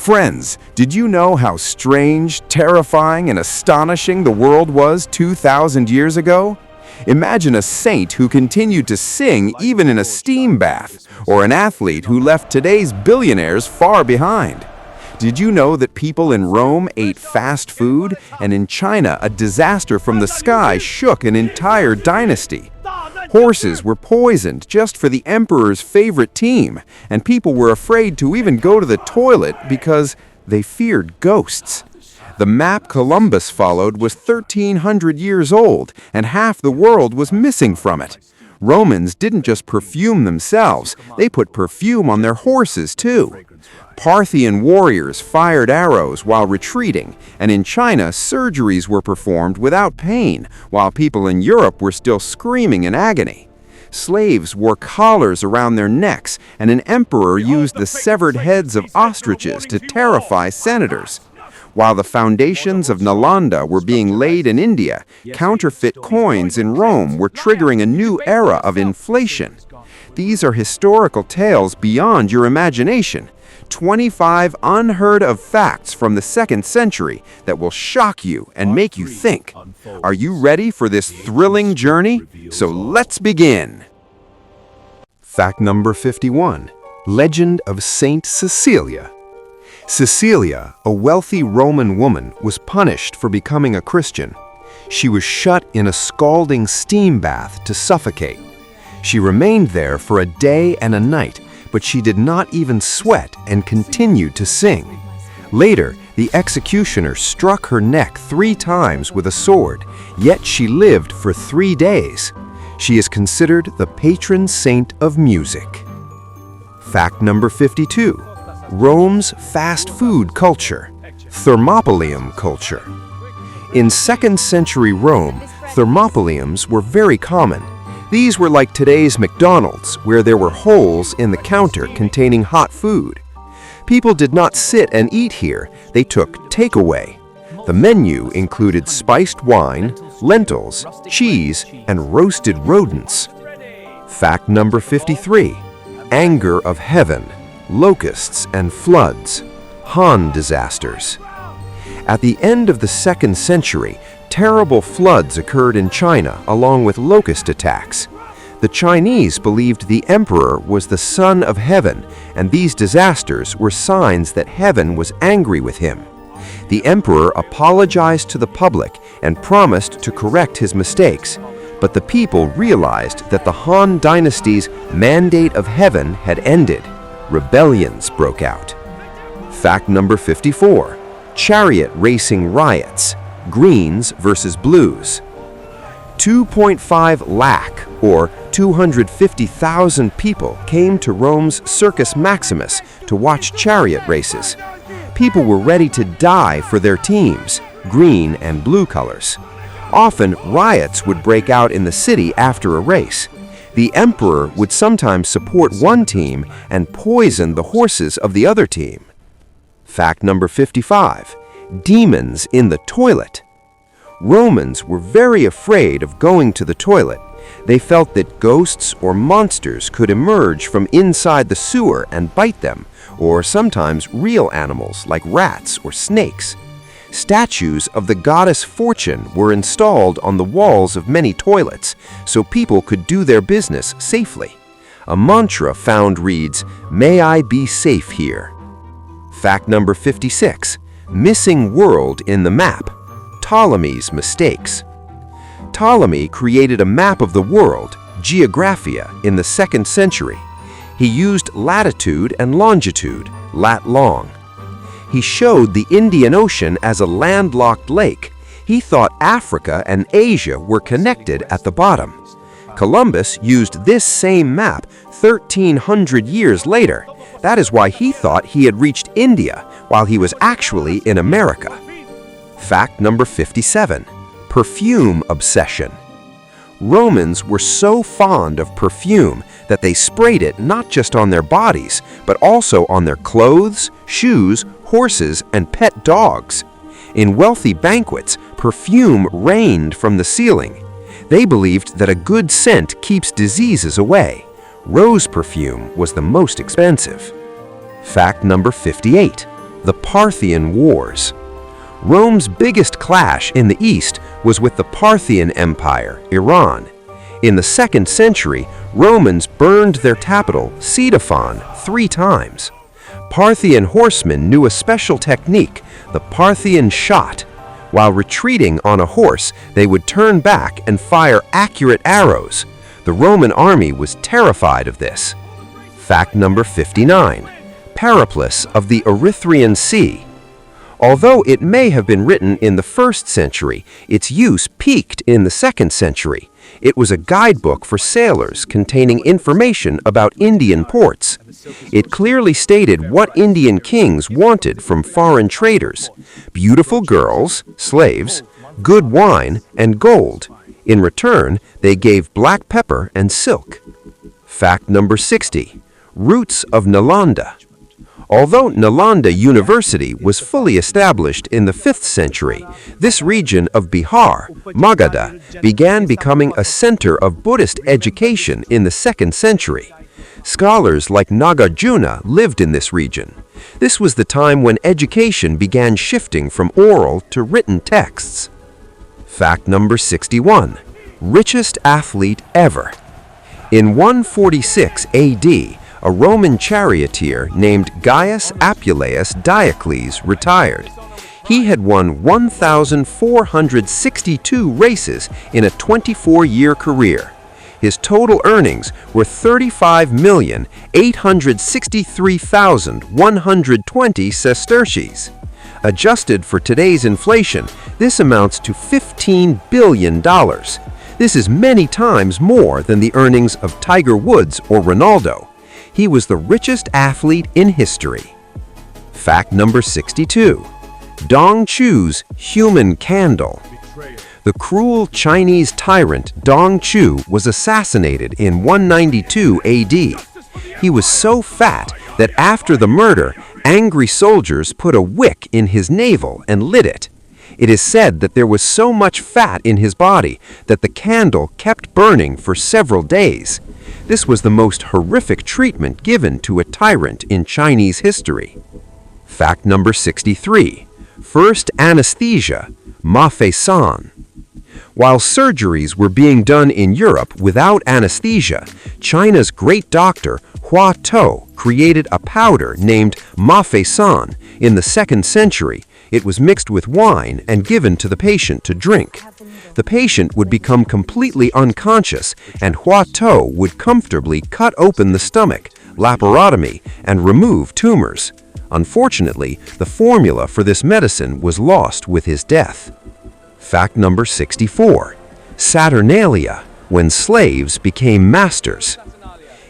Friends, did you know how strange, terrifying, and astonishing the world was 2,000 years ago? Imagine a saint who continued to sing even in a steam bath, or an athlete who left today's billionaires far behind. Did you know that people in Rome ate fast food, and in China a disaster from the sky shook an entire dynasty? Horses were poisoned just for the emperor's favorite team, and people were afraid to even go to the toilet because they feared ghosts. The map Columbus followed was 1,300 years old, and half the world was missing from it. Romans didn't just perfume themselves, they put perfume on their horses too. Parthian warriors fired arrows while retreating, and in China, surgeries were performed without pain, while people in Europe were still screaming in agony. Slaves wore collars around their necks, and an emperor used the severed heads of ostriches to terrify senators. While the foundations of Nalanda were being laid in India, counterfeit coins in Rome were triggering a new era of inflation. These are historical tales beyond your imagination. 25 unheard of facts from the 2nd century that will shock you and make you think. Are you ready for this thrilling journey? So let's begin. Fact number 51. Legend of Saint Cecilia. Cecilia, a wealthy Roman woman, was punished for becoming a Christian. She was shut in a scalding steam bath to suffocate. She remained there for a day and a night, but she did not even sweat and continued to sing. Later, the executioner struck her neck 3 times with a sword, yet she lived for 3 days. She is considered the patron saint of music. Fact number 52. Rome's fast food culture, Thermopolium culture. In 2nd century Rome, Thermopoliums were very common. These were like today's McDonald's, where there were holes in the counter containing hot food. People did not sit and eat here, they took takeaway. The menu included spiced wine, lentils, cheese, and roasted rodents. Fact number 53. Anger of heaven, locusts and floods, Han disasters. At the end of the 2nd century, terrible floods occurred in China along with locust attacks. The Chinese believed the emperor was the son of heaven, and these disasters were signs that heaven was angry with him. The emperor apologized to the public and promised to correct his mistakes, but the people realized that the Han dynasty's mandate of heaven had ended. Rebellions broke out. Fact number 54. Chariot racing riots. Greens versus blues. 2.5 lakh, or 250,000 people came to Rome's Circus Maximus to watch chariot races. People were ready to die for their teams, green and blue colors. Often, riots would break out in the city after a race. The emperor would sometimes support one team and poison the horses of the other team. Fact number 55. Demons in the toilet. Romans were very afraid of going to the toilet. They felt that ghosts or monsters could emerge from inside the sewer and bite them, or sometimes real animals like rats or snakes. Statues of the goddess Fortune were installed on the walls of many toilets, so people could do their business safely. A mantra found reads, "May I be safe here." Fact number 56. Missing world in the map. Ptolemy's mistakes. Ptolemy created a map of the world, Geographia, in the 2nd century. He used latitude and longitude, lat long. He showed the Indian Ocean as a landlocked lake. He thought Africa and Asia were connected at the bottom. Columbus used this same map 1,300 years later. That is why he thought he had reached India while he was actually in America. Fact number 57. Perfume obsession. Romans were so fond of perfume that they sprayed it not just on their bodies, but also on their clothes, shoes, horses, and pet dogs. In wealthy banquets, perfume rained from the ceiling. They believed that a good scent keeps diseases away. Rose perfume was the most expensive. Fact number 58. The Parthian Wars. Rome's biggest clash in the east was with the Parthian Empire, Iran. In the 2nd century, Romans burned their capital, Ctesiphon, 3 times. Parthian horsemen knew a special technique, the Parthian shot. While retreating on a horse, they would turn back and fire accurate arrows. The Roman army was terrified of this. Fact number 59. Periplus of the Erythraean Sea. Although it may have been written in the 1st century, its use peaked in the 2nd century. It was a guidebook for sailors containing information about Indian ports. It clearly stated what Indian kings wanted from foreign traders: beautiful girls, slaves, good wine, and gold. In return, they gave black pepper and silk. Fact number 60. Roots of Nalanda. Although Nalanda University was fully established in the 5th century, this region of Bihar, Magadha, began becoming a center of Buddhist education in the 2nd century. Scholars like Nagarjuna lived in this region. This was the time when education began shifting from oral to written texts. Fact number 61. Richest athlete ever. In 146 AD, a Roman charioteer named Gaius Appuleius Diocles retired. He had won 1,462 races in a 24-year career. His total earnings were 35,863,120 sesterces. Adjusted for today's inflation, this amounts to $15 billion. This is many times more than the earnings of Tiger Woods or Ronaldo. He was the richest athlete in history. Fact number 62. Dong Chu's human candle. The cruel Chinese tyrant Dong Chu was assassinated in 192 AD. He was so fat that after the murder, angry soldiers put a wick in his navel and lit it. It is said that there was so much fat in his body that the candle kept burning for several days. This was the most horrific treatment given to a tyrant in Chinese history. Fact number 63. First anesthesia, Mafei-san. While surgeries were being done in Europe without anesthesia, China's great doctor Hua Tuo created a powder named Mafei-san in the 2nd century. It was mixed with wine and given to the patient to drink. The patient would become completely unconscious, and Hua Tuo would comfortably cut open the stomach, laparotomy, and remove tumors. Unfortunately, the formula for this medicine was lost with his death. Fact number 64. Saturnalia, when slaves became masters.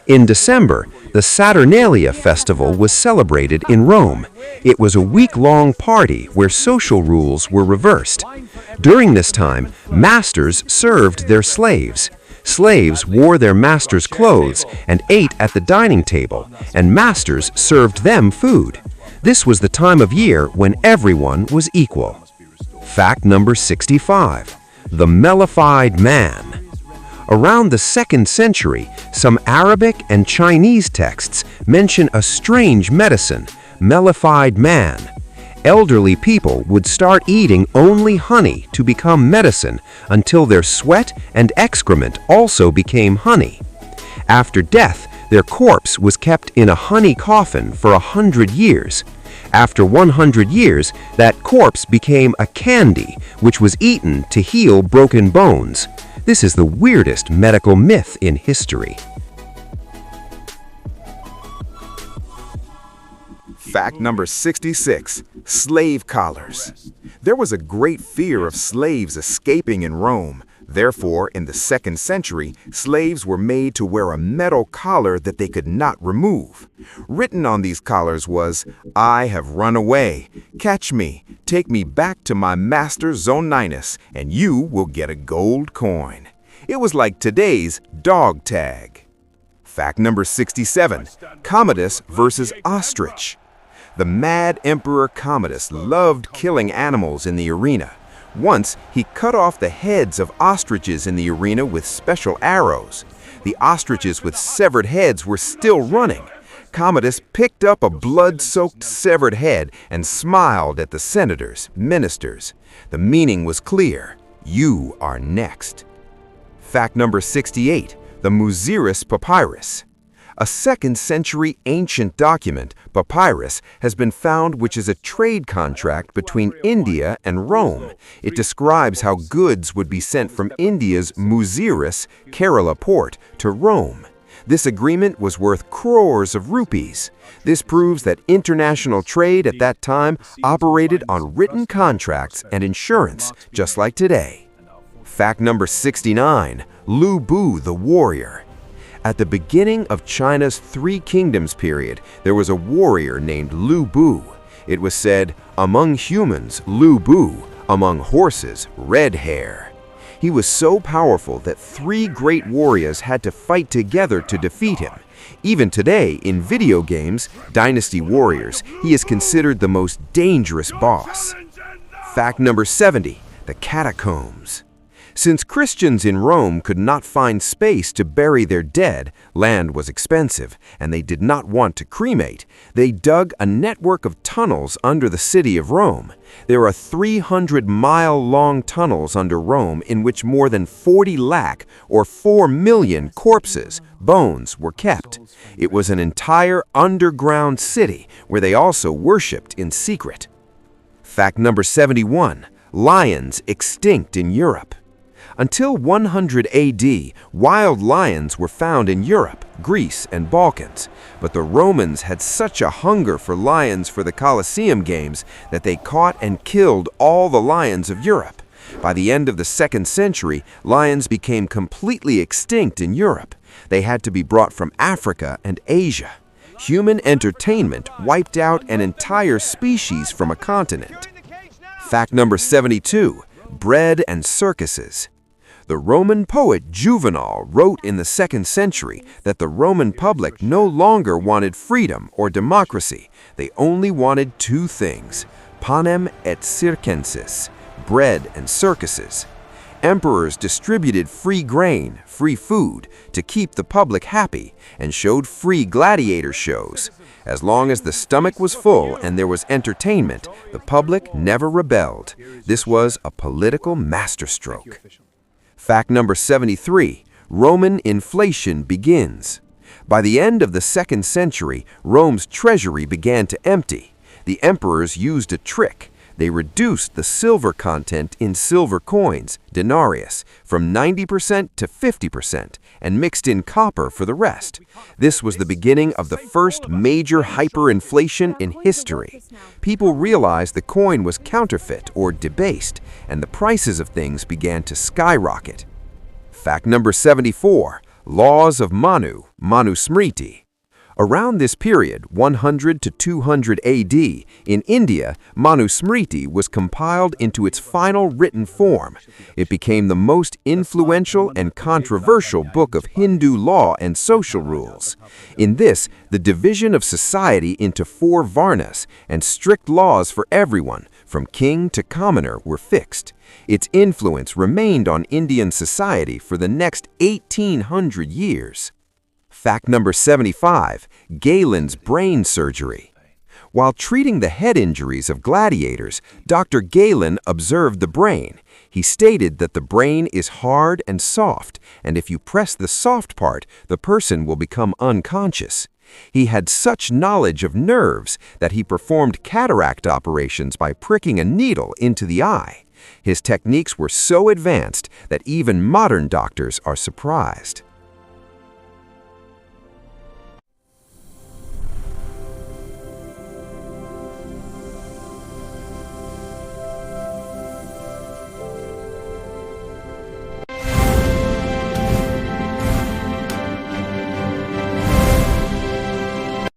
In December, the Saturnalia festival was celebrated in Rome. It was a week-long party where social rules were reversed. During this time, masters served their slaves. Slaves wore their masters' clothes and ate at the dining table, and masters served them food. This was the time of year when everyone was equal. Fact number 65. The Mellified Man. Around the 2nd century, some Arabic and Chinese texts mention a strange medicine, mellified man. Elderly people would start eating only honey to become medicine until their sweat and excrement also became honey. After death, their corpse was kept in a honey coffin for 100 years. After 100 years, that corpse became a candy, which was eaten to heal broken bones. This is the weirdest medical myth in history. Fact number 66. Slave collars. There was a great fear of slaves escaping in Rome. Therefore, in the 2nd century, slaves were made to wear a metal collar that they could not remove. Written on these collars was, "I have run away. Catch me. Take me back to my master Zoninus, and you will get a gold coin." It was like today's dog tag. Fact number 67. Commodus versus Ostrich. The mad Emperor Commodus loved killing animals in the arena. Once, he cut off the heads of ostriches in the arena with special arrows. The ostriches with severed heads were still running. Commodus picked up a blood-soaked severed head and smiled at the senators, ministers. The meaning was clear. You are next. Fact number 68, the Muziris Papyrus. A 2nd century ancient document, Papyrus, has been found, which is a trade contract between India and Rome. It describes how goods would be sent from India's Muziris, Kerala port, to Rome. This agreement was worth crores of rupees. This proves that international trade at that time operated on written contracts and insurance, just like today. Fact number 69, Lu Bu the warrior. At the beginning of China's Three Kingdoms period, there was a warrior named Lu Bu. It was said, among humans, Lu Bu, among horses, red hair. He was so powerful that 3 great warriors had to fight together to defeat him. Even today, in video games, Dynasty Warriors, he is considered the most dangerous boss. Fact number 70, the Catacombs. Since Christians in Rome could not find space to bury their dead, land was expensive, and they did not want to cremate, they dug a network of tunnels under the city of Rome. There are 300-mile-long tunnels under Rome in which more than 40 lakh or 4 million corpses, bones, were kept. It was an entire underground city where they also worshipped in secret. Fact number 71, lions extinct in Europe. Until 100 AD, wild lions were found in Europe, Greece, and Balkans, but the Romans had such a hunger for lions for the Colosseum games that they caught and killed all the lions of Europe. By the end of the 2nd century, lions became completely extinct in Europe. They had to be brought from Africa and Asia. Human entertainment wiped out an entire species from a continent. Fact number 72, bread and circuses. The Roman poet Juvenal wrote in the 2nd century that the Roman public no longer wanted freedom or democracy. They only wanted 2 things, panem et circenses, bread and circuses. Emperors distributed free grain, free food, to keep the public happy, and showed free gladiator shows. As long as the stomach was full and there was entertainment, the public never rebelled. This was a political masterstroke. Fact number 73, Roman inflation begins. By the end of the 2nd century, Rome's treasury began to empty. The emperors used a trick. They reduced the silver content in silver coins, denarius, from 90% to 50% and mixed in copper for the rest. This was the beginning of the first major hyperinflation in history. People realized the coin was counterfeit or debased, and the prices of things began to skyrocket. Fact number 74, Laws of Manu, Manusmriti. Around this period, 100 to 200 AD, in India, Manusmriti was compiled into its final written form. It became the most influential and controversial book of Hindu law and social rules. In this, the division of society into 4 varnas and strict laws for everyone, from king to commoner, were fixed. Its influence remained on Indian society for the next 1800 years. Fact number 75, Galen's brain surgery. While treating the head injuries of gladiators, Dr. Galen observed the brain. He stated that the brain is hard and soft, and if you press the soft part, the person will become unconscious. He had such knowledge of nerves that he performed cataract operations by pricking a needle into the eye. His techniques were so advanced that even modern doctors are surprised.